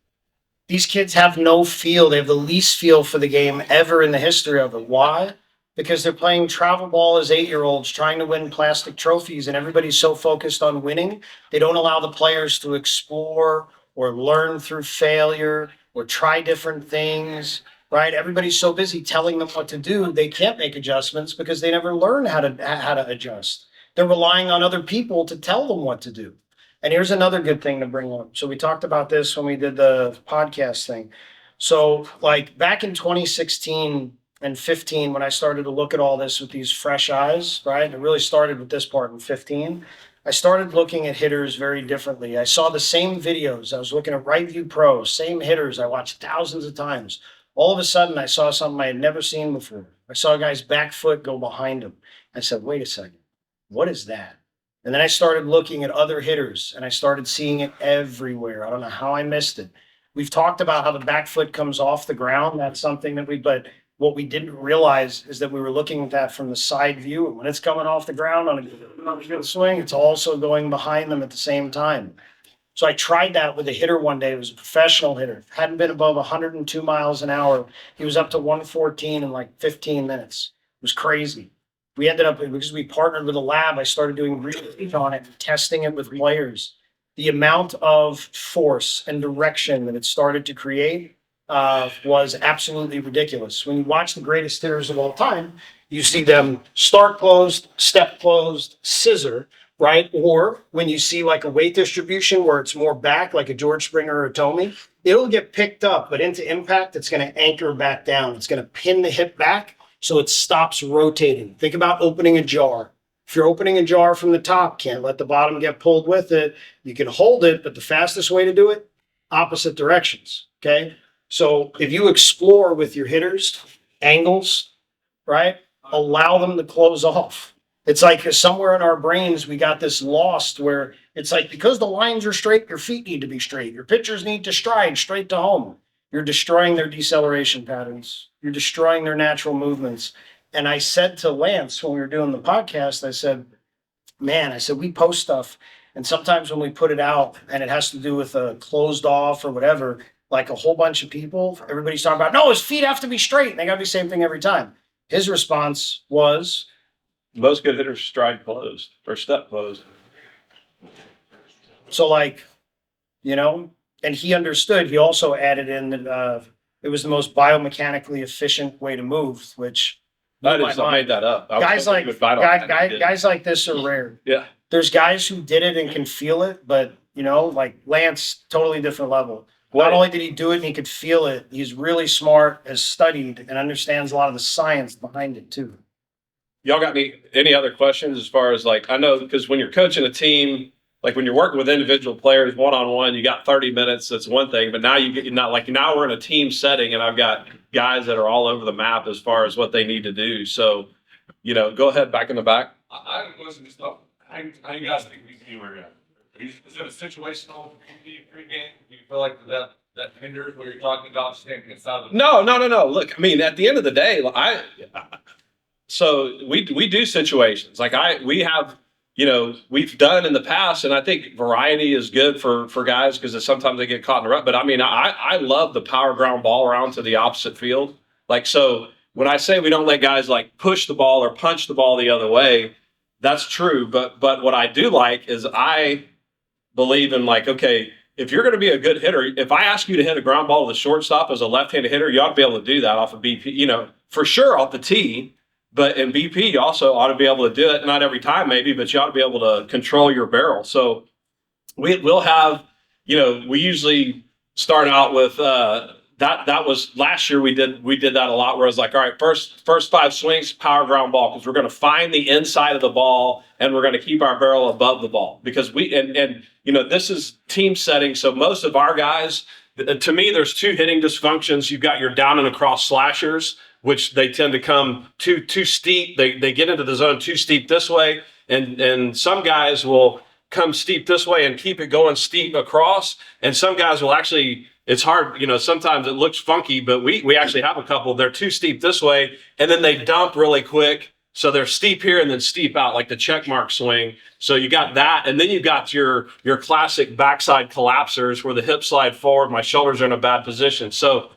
These kids have no feel. They have the least feel for the game ever in the history of it. Why? Because they're playing travel ball as 8-year-olds trying to win plastic trophies, and everybody's so focused on winning, they don't allow the players to explore or learn through failure or try different things, right? Everybody's so busy telling them what to do, they can't make adjustments because they never learn how to adjust. They're relying on other people to tell them what to do. And here's another good thing to bring up. So we talked about this when we did the podcast thing. So like back in 2016 and 15, when I started to look at all this with these fresh eyes, right? It really started with this part in 15. I started looking at hitters very differently. I saw the same videos. I was looking at Right View Pro, same hitters I watched thousands of times. All of a sudden, I saw something I had never seen before. I saw a guy's back foot go behind him. I said, wait a second, what is that? And then I started looking at other hitters and I started seeing it everywhere. I don't know how I missed it. We've talked about how the back foot comes off the ground. That's something that but what we didn't realize is that we were looking at that from the side view. And when it's coming off the ground on a good swing, it's also going behind them at the same time. So I tried that with a hitter one day. It was a professional hitter. Hadn't been above 102 miles an hour. He was up to 114 in like 15 minutes. It was crazy. We ended up, because we partnered with a lab, I started doing research on it, testing it with players. The amount of force and direction that it started to create was absolutely ridiculous. When you watch the greatest hitters of all time, you see them start closed, step closed, scissor, right? Or when you see like a weight distribution where it's more back, like a George Springer or a Tomey, it'll get picked up, but into impact, it's going to anchor back down. It's going to pin the hip back so it stops rotating. Think about opening a jar. If you're opening a jar from the top, can't let the bottom get pulled with it. You can hold it, but the fastest way to do it, opposite directions, okay? So if you explore with your hitters, angles, right? Allow them to close off. It's like somewhere in our brains, we got this lost where it's like, because the lines are straight, your feet need to be straight. Your pitchers need to stride straight to home. You're destroying their deceleration patterns. You're destroying their natural movements. And I said to Lance when we were doing the podcast, I said, we post stuff. And sometimes when we put it out and it has to do with a closed off or whatever, like a whole bunch of people, everybody's talking about, no, his feet have to be straight. And they got to be the same thing every time. His response was, most good hitters stride closed or step closed. So like, you know, and he understood. He also added in that it was the most biomechanically efficient way to move, which I made that up. Guys like this are rare. Yeah. There's guys who did it and can feel it, but you know, like Lance, totally different level. Not only did he do it and he could feel it, he's really smart, has studied, and understands a lot of the science behind it too. Y'all got any other questions as far as like, I know because when you're coaching a team, like when you're working with individual players one-on-one, you got 30 minutes, that's one thing, but now now we're in a team setting and I've got guys that are all over the map as far as what they need to do. So, you know, go ahead back in the back. I have a question to start. How you guys think we were at? Is it a situational pregame? Do you feel like that hinders what you're talking about standing inside of No. Look, I mean, at the end of the day, so we do situations like we have, you know, we've done in the past, and I think variety is good for guys because sometimes they get caught in the rut. But I mean, I love the power ground ball around to the opposite field. Like, so when I say we don't let guys like push the ball or punch the ball the other way, that's true. But what I do like is I believe in like, okay, if you're going to be a good hitter, if I ask you to hit a ground ball to the shortstop as a left-handed hitter, you ought to be able to do that off of BP, you know, for sure off the tee. But in BP, you also ought to be able to do it, not every time maybe, but you ought to be able to control your barrel. So we'll have, you know, we usually start out with that was last year we did that a lot where I was like, all right, first 5 swings, power ground ball, because we're going to find the inside of the ball and we're going to keep our barrel above the ball because and you know, this is team setting. So most of our guys, to me, there's two hitting dysfunctions. You've got your down and across slashers, which they tend to come too steep. They get into the zone too steep this way, and some guys will come steep this way and keep it going steep across, and some guys will actually. It's hard, sometimes it looks funky, but we actually have a couple. They're too steep this way, and then they dump really quick. So they're steep here and then steep out, like the check mark swing. So you got that, and then you got your classic backside collapsers where the hips slide forward, my shoulders are in a bad position. So,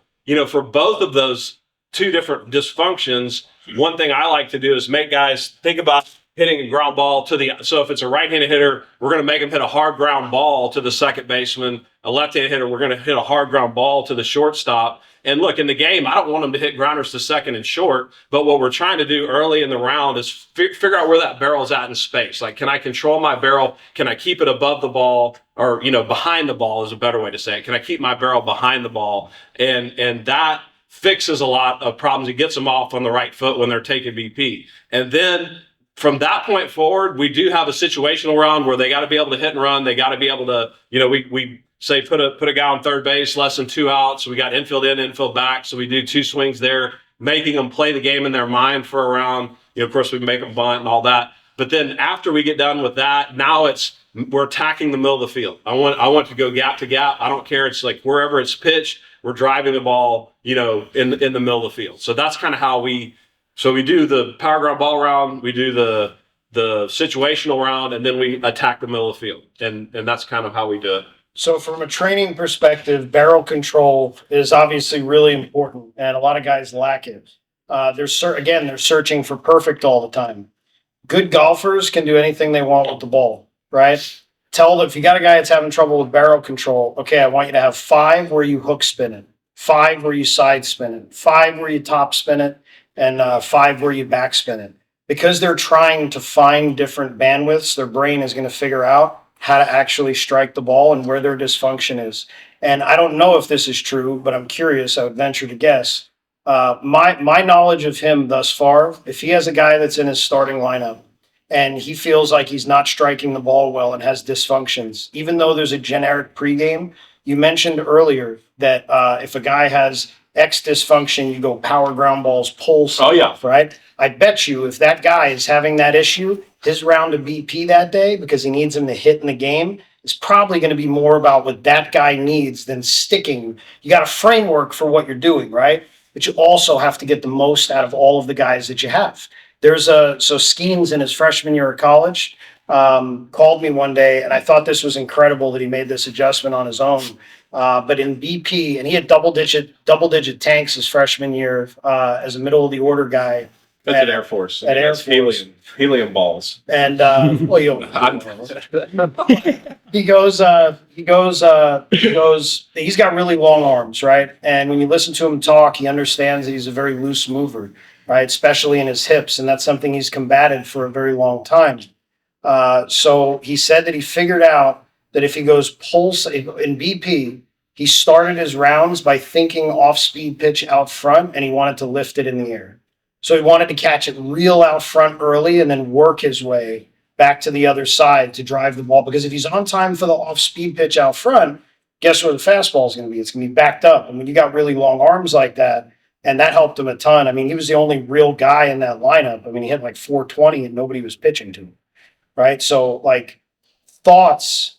for both of those two different dysfunctions, one thing I like to do is make guys think about hitting a ground ball so if it's a right-handed hitter, we're going to make them hit a hard ground ball to the second baseman. A left-handed hitter, we're going to hit a hard ground ball to the shortstop. And look, in the game, I don't want them to hit grounders to second and short, but what we're trying to do early in the round is figure out where that barrel is at in space. Like, can I control my barrel? Can I keep it above the ball, or, behind the ball is a better way to say it. Can I keep my barrel behind the ball? And that fixes a lot of problems. It gets them off on the right foot when they're taking BP. And then from that point forward, we do have a situational round where they got to be able to hit and run. They got to be able to, we say put a guy on third base, less than 2 outs. We got infield in, infield back. So we do 2 swings there, making them play the game in their mind for a round. Of course, we make them bunt and all that. But then after we get done with that, now we're attacking the middle of the field. I want to go gap to gap. I don't care. It's like wherever it's pitched, we're driving the ball, in the middle of the field. So that's kind of how we do the power ground ball round. We do the situational round, and then we attack the middle of the field. And that's kind of how we do it. So from a training perspective, barrel control is obviously really important, and a lot of guys lack it. They're searching for perfect all the time. Good golfers can do anything they want with the ball, right? If you got a guy that's having trouble with barrel control, okay, I want you to have 5 where you hook spin it, 5 where you side spin it, 5 where you top spin it, and 5 where you back spin it. Because they're trying to find different bandwidths, their brain is going to figure out how to actually strike the ball and where their dysfunction is. And I don't know if this is true, but I'm curious. I would venture to guess. My knowledge of him thus far, if he has a guy that's in his starting lineup and he feels like he's not striking the ball well and has dysfunctions, even though there's a generic pregame, you mentioned earlier that if a guy has X dysfunction, you go power ground balls, pulse. Oh, yeah. Right? I bet you if that guy is having that issue, his round of BP that day, because he needs him to hit in the game, is probably going to be more about what that guy needs than sticking. You got a framework for what you're doing, right? But you also have to get the most out of all of the guys that you have. So Skeens in his freshman year of college called me one day, and I thought this was incredible that he made this adjustment on his own. But in BP, and he had double digit tanks his freshman year as a middle of the order guy. That's at Air Force. At Air Force. Helium balls. And he goes, he's got really long arms, right? And when you listen to him talk, he understands that he's a very loose mover, right? Especially in his hips. And that's something he's combated for a very long time. So he said that he figured out that if he goes pulse in BP, he started his rounds by thinking off-speed pitch out front, and he wanted to lift it in the air. So he wanted to catch it real out front early and then work his way back to the other side to drive the ball. Because if he's on time for the off-speed pitch out front, guess where the fastball is going to be? It's going to be backed up. And when you got really long arms like that, and that helped him a ton. I mean, he was the only real guy in that lineup. I mean, he hit like 420 and nobody was pitching to him, right? So, like, thoughts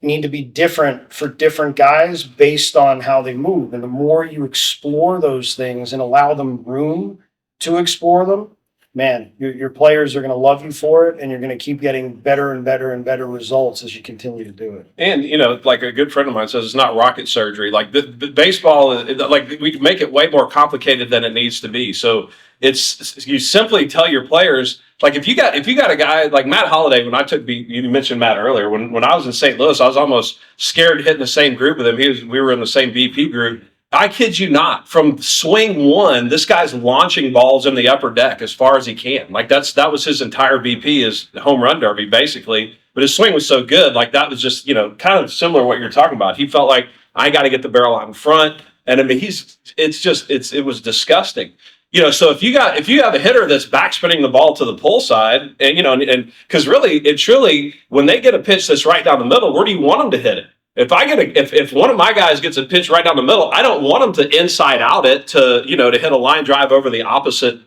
need to be different for different guys based on how they move. And the more you explore those things and allow them room to explore them, man, your players are going to love you for it, and you're going to keep getting better and better and better results as you continue to do it. And, like a good friend of mine says, it's not rocket surgery. Like the baseball, like we can make it way more complicated than it needs to be. So you simply tell your players, like if you got a guy like Matt Holliday, you mentioned Matt earlier, when I was in St. Louis, I was almost scared to hit in the same group with him. We were in the same BP group. I kid you not, from swing 1, this guy's launching balls in the upper deck as far as he can. Like that was his entire BP, his home run derby, basically. But his swing was so good, like that was just, kind of similar to what you're talking about. He felt like, I got to get the barrel out in front. And I mean, it was disgusting. So if you have a hitter that's backspinning the ball to the pull side, and because really, when they get a pitch that's right down the middle, where do you want them to hit it? if one of my guys gets a pitch right down the middle, I don't want him to inside out it to hit a line drive over the opposite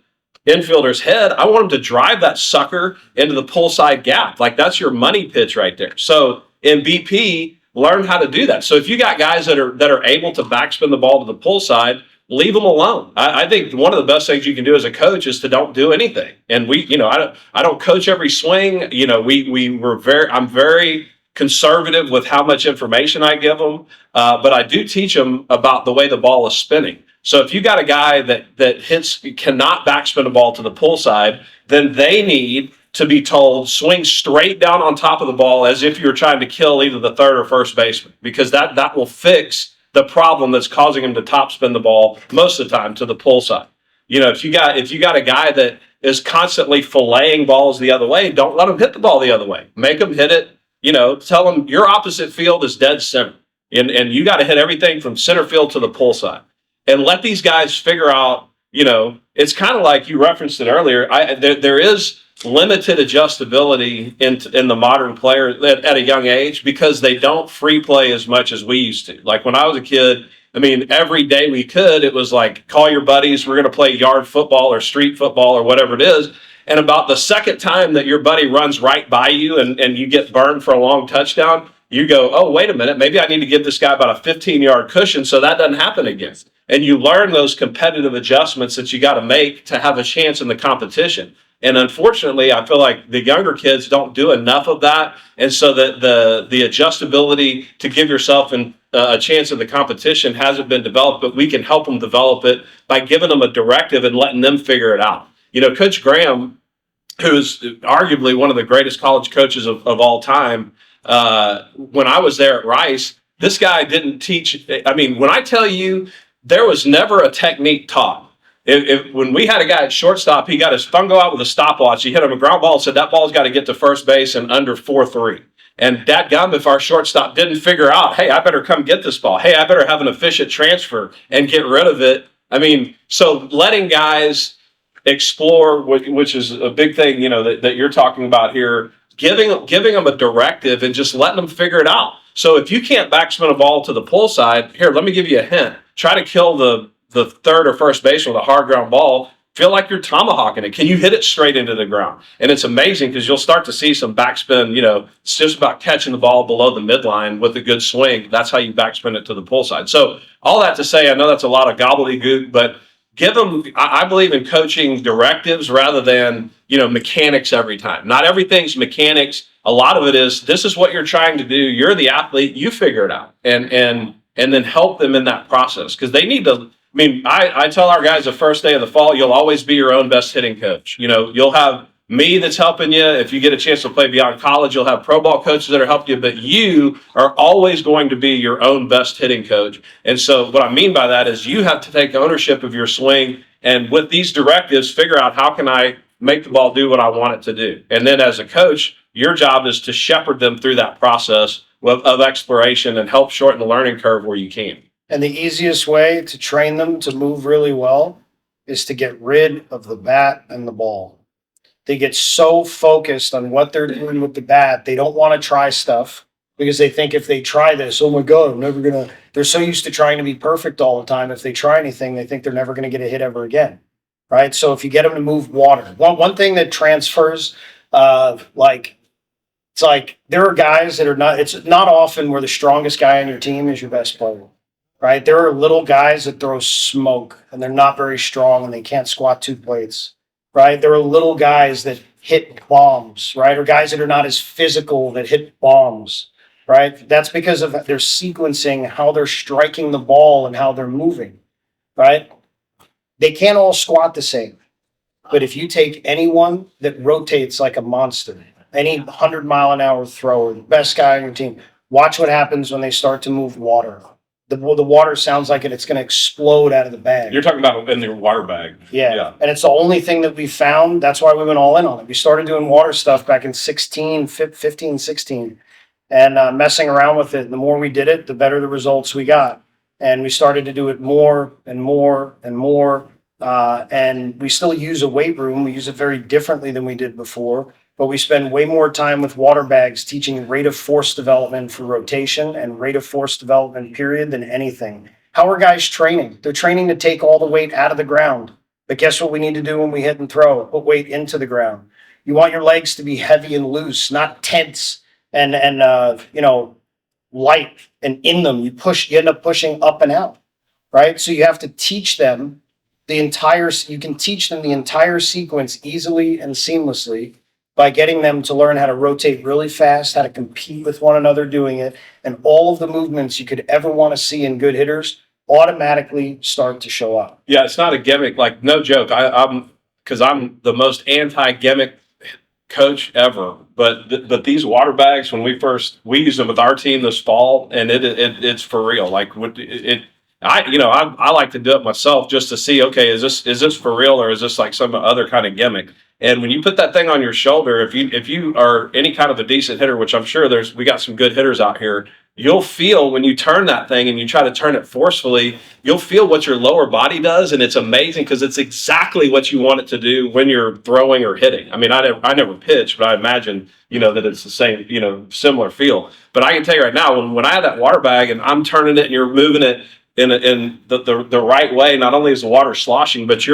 infielder's head. I want him to drive that sucker into the pull side gap. Like, that's your money pitch right there. So in BP, learn how to do that. So if you got guys that are able to backspin the ball to the pull side, leave them alone. I think one of the best things you can do as a coach is to don't do anything. And I don't coach every swing. I'm very conservative with how much information I give them, but I do teach them about the way the ball is spinning. So if you got a guy that cannot backspin a ball to the pull side, then they need to be told swing straight down on top of the ball as if you're trying to kill either the third or first baseman, because that will fix the problem that's causing him to topspin the ball most of the time to the pull side. If you got a guy that is constantly filleting balls the other way, don't let him hit the ball the other way. Make him hit it. Tell him your opposite field is dead center, and you got to hit everything from center field to the pull side. And let these guys figure out, it's kind of like you referenced it earlier. There is limited adjustability in the modern player at a young age because they don't free play as much as we used to. Like when I was a kid, every day we could, it was like, call your buddies, we're going to play yard football or street football or whatever it is. And about the second time that your buddy runs right by you and you get burned for a long touchdown, you go, oh, wait a minute, maybe I need to give this guy about a 15-yard cushion so that doesn't happen again. And you learn those competitive adjustments that you got to make to have a chance in the competition. And unfortunately, I feel like the younger kids don't do enough of that. And so that the adjustability to give yourself a chance in the competition hasn't been developed, but we can help them develop it by giving them a directive and letting them figure it out. Coach Graham, who's arguably one of the greatest college coaches of all time, when I was there at Rice, this guy didn't teach. When I tell you, there was never a technique taught. When we had a guy at shortstop, he got his thumb go out with a stopwatch. He hit him a ground ball and said, that ball's got to get to first base in under 4.3. And dadgum, if our shortstop didn't figure out, hey, I better come get this ball. Hey, I better have an efficient transfer and get rid of it. So letting guys explore, which is a big thing, that you're talking about here, giving them a directive and just letting them figure it out. So if you can't backspin a ball to the pull side, here, let me give you a hint. Try to kill the third or first base with a hard ground ball. Feel like you're tomahawking it. Can you hit it straight into the ground? And it's amazing because you'll start to see some backspin. It's just about catching the ball below the midline with a good swing. That's how you backspin it to the pull side. So all that to say, I know that's a lot of gobbledygook, but give them, I believe in coaching directives rather than, mechanics every time. Not everything's mechanics. A lot of it is, this is what you're trying to do. You're the athlete. You figure it out. And then help them in that process because they need to. I tell our guys the first day of the fall, you'll always be your own best hitting coach. You'll have me that's helping you. If you get a chance to play beyond college, you'll have pro ball coaches that are helping you, but you are always going to be your own best hitting coach. And so what I mean by that is you have to take ownership of your swing. And with these directives, figure out how can I make the ball do what I want it to do. And then as a coach, your job is to shepherd them through that process of exploration and help shorten the learning curve where you can. And the easiest way to train them to move really well is to get rid of the bat and the ball. They get so focused on what they're doing with the bat, they don't want to try stuff because they think if they try this, oh my God, I'm never going to. They're so used to trying to be perfect all the time. If they try anything, they think they're never going to get a hit ever again. Right? So if you get them to move water, one thing that transfers, it's like there are guys that are not, it's not often where the strongest guy on your team is your best player. Right? There are little guys that throw smoke and they're not very strong and they can't squat 2 plates. Right? There are little guys that hit bombs, right? Or guys that are not as physical that hit bombs, right? That's because of their sequencing, how they're striking the ball and how they're moving, right? They can't all squat the same. But if you take anyone that rotates like a monster, any 100-mile-an-hour thrower, the best guy on your team, watch what happens when they start to move water. The water sounds like it's going to explode out of the bag. You're talking about in your water bag. Yeah. And it's the only thing that we found. That's why we went all in on it. We started doing water stuff back in 15, 16, and messing around with it. And the more we did it, the better the results we got. And we started to do it more and more and more. And we still use a weight room. We use it very differently than we did before. but we spend way more time with Waterbags teaching rate of force development for rotation and rate of force development period than anything. How are guys training? They're training to take all the weight out of the ground. But guess what we need to do when we hit and throw? Put weight into the ground. You want your legs to be heavy and loose, not tense and light and in them. You end up pushing up and out, right? So you have to teach them you can teach them the entire sequence easily and seamlessly by getting them to learn how to rotate really fast, how to compete with one another doing it, and all of the movements you could ever want to see in good hitters automatically start to show up. Yeah, it's not a gimmick. Like, no joke. I'm the most anti-gimmick coach ever. But these water bags, when we used them with our team this fall, and it's for real. Like, I like to do it myself just to see, okay, is this for real, or is this like some other kind of gimmick? And when you put that thing on your shoulder, if you are any kind of a decent hitter, which I'm sure we got some good hitters out here, you'll feel when you turn that thing and you try to turn it forcefully, you'll feel what your lower body does. And it's amazing because it's exactly what you want it to do when you're throwing or hitting. I mean, I never pitch, but I imagine, that it's the same, similar feel. But I can tell you right now, when I have that water bag and I'm turning it and you're moving it in the right way, not only is the water sloshing, but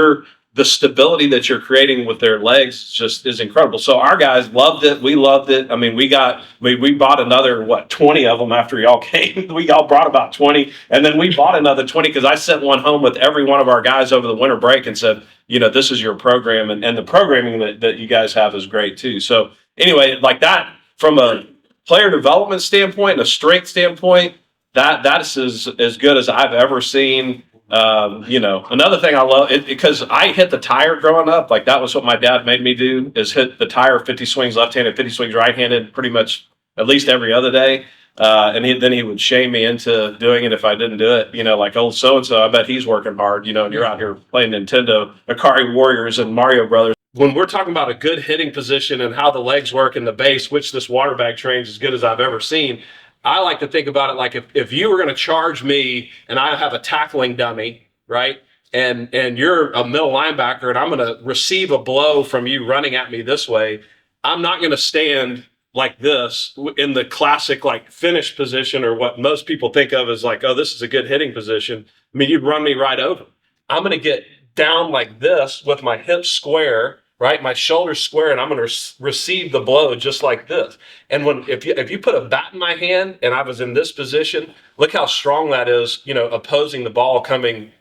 the stability that you're creating with their legs just is incredible. So our guys loved it. We loved it. I mean, we bought another, 20 of them after y'all came. We all brought about 20. And then we bought another 20 because I sent one home with every one of our guys over the winter break and said, this is your program. And the programming that you guys have is great too. So anyway, like that, from a player development standpoint and a strength standpoint, that's as good as I've ever seen. Another thing I love it because I hit the tire growing up. Like, that was what my dad made me do, is hit the tire 50 swings left-handed, 50 swings right-handed, pretty much at least every other day. And then he would shame me into doing it if I didn't do it. Like, old so-and-so, I bet he's working hard, and you're out here playing Nintendo, Akari Warriors and Mario Brothers. When we're talking about a good hitting position and how the legs work in the base, which this water bag trains as good as I've ever seen, I like to think about it like if you were going to charge me and I have a tackling dummy, right? And you're a middle linebacker and I'm going to receive a blow from you running at me this way, I'm not going to stand like this in the classic like finish position, or what most people think of as like, oh, this is a good hitting position. I mean, you'd run me right over. I'm going to get down like this with my hips square, right? My shoulders square, and I'm going to receive the blow just like this. And if you put a bat in my hand and I was in this position, look how strong that is, opposing the ball coming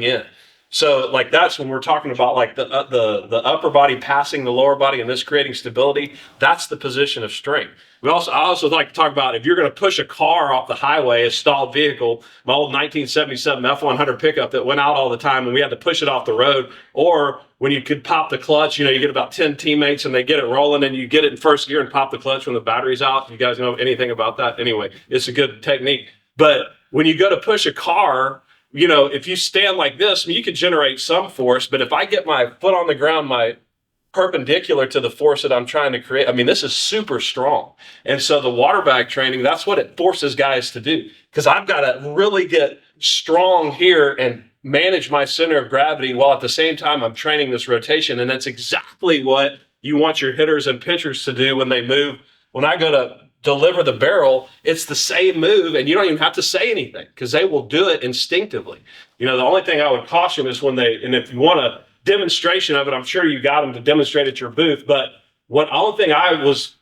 in. So like, that's when we're talking about like the upper body passing the lower body and this creating stability. That's the position of strength. I also like to talk about if you're going to push a car off the highway, a stalled vehicle, my old 1977 F100 pickup that went out all the time and we had to push it off the road, or when you could pop the clutch, you get about 10 teammates and they get it rolling and you get it in first gear and pop the clutch when the battery's out. You guys know anything about that? Anyway, it's a good technique. But when you go to push a car, if you stand like this, you can generate some force, but if I get my foot on the ground, my perpendicular to the force that I'm trying to create, this is super strong. And so the water bag training, that's what it forces guys to do, because I've got to really get strong here and manage my center of gravity while at the same time I'm training this rotation. And that's exactly what you want your hitters and pitchers to do when they move. When I go to deliver the barrel, it's the same move and you don't even have to say anything because they will do it instinctively. The only thing I would caution is and if you want a demonstration of it, I'm sure you got them to demonstrate at your booth, but only thing I was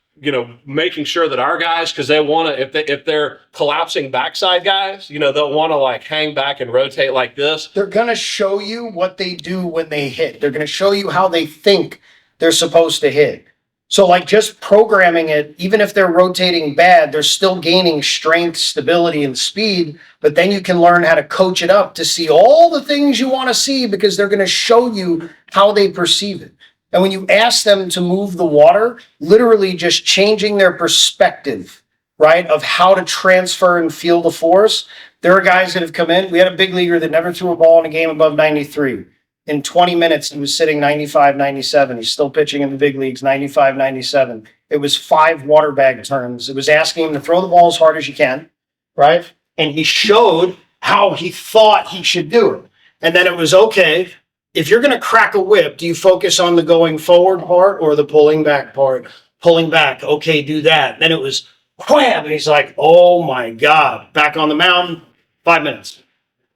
making sure that our guys, because they want to, if they're collapsing backside guys, they'll want to like hang back and rotate like this. They're going to show you what they do when they hit. They're going to show you how they think they're supposed to hit. So like, just programming it, even if they're rotating bad, they're still gaining strength, stability, and speed. But then you can learn how to coach it up to see all the things you want to see, because they're going to show you how they perceive it. And when you ask them to move the water, literally just changing their perspective, right, of how to transfer and feel the force. There are guys that have come in. We had a big leaguer that never threw a ball in a game above 93. In 20 minutes, he was sitting 95, 97. He's still pitching in the big leagues, 95, 97. It was 5 water bag turns. It was asking him to throw the ball as hard as you can, right? And he showed how he thought he should do it. And then it was, okay, if you're going to crack a whip, do you focus on the going forward part or the pulling back part? Pulling back. Okay, do that. Then it was wham. And he's like, oh my God, back on the mountain, 5 minutes.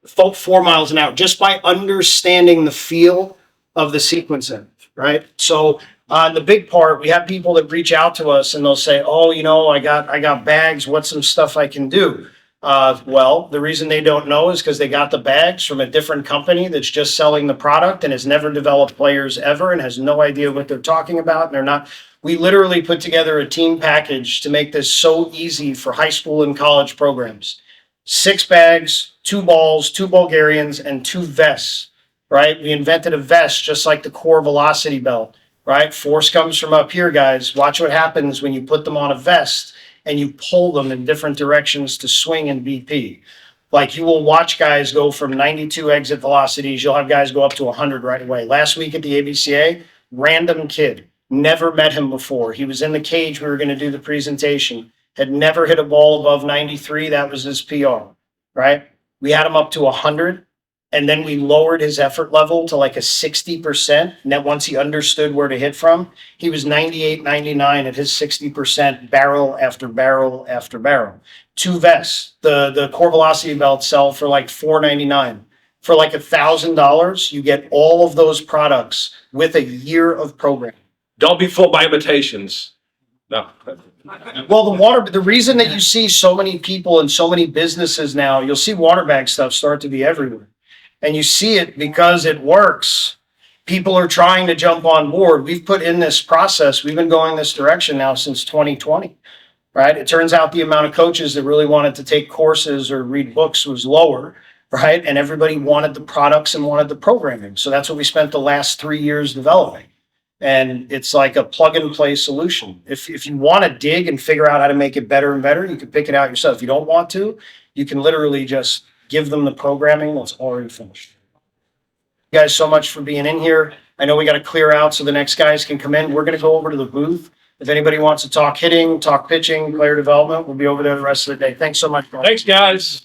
4 miles an hour, just by understanding the feel of the sequencing, right? So the big part, we have people that reach out to us and they'll say, oh, I got bags. What's some stuff I can do? Well, the reason they don't know is because they got the bags from a different company that's just selling the product and has never developed players ever and has no idea what they're talking about. And they're not. We literally put together a team package to make this so easy for high school and college programs. 6 bags, 2 balls, 2 Bulgarians, and 2 vests, right? We invented a vest just like the core velocity belt, right? Force comes from up here, guys. Watch what happens when you put them on a vest and you pull them in different directions to swing in BP. Like you will watch guys go from 92 exit velocities. You'll have guys go up to 100 right away. Last week at the ABCA, random kid, never met him before. He was in the cage. We were going to do the presentation. Had never hit a ball above 93. That was his PR, right? We had him up to 100, and then we lowered his effort level to like a 60%. And then once he understood where to hit from, he was 98, 99 at his 60%, barrel after barrel after barrel. 2 vests. The core velocity belts sell for like $4.99. For like $1,000, you get all of those products with a year of programming. Don't be fooled by imitations. No. Well, the reason that you see so many people and so many businesses now, you'll see Waterbag stuff start to be everywhere. And you see it because it works. People are trying to jump on board. We've put in this process. We've been going this direction now since 2020, right? It turns out the amount of coaches that really wanted to take courses or read books was lower, right? And everybody wanted the products and wanted the programming. So that's what we spent the last 3 years developing. And it's like a plug and play solution. If you want to dig and figure out how to make it better and better, you can pick it out yourself. If you don't want to, you can literally just give them the programming that's already finished. You guys so much for being in here. I know we got to clear out so the next guys can come in. We're going to go over to the booth. If anybody wants to talk hitting, talk pitching, player development, we'll be over there the rest of the day. Thanks so much, bro. Thanks, guys.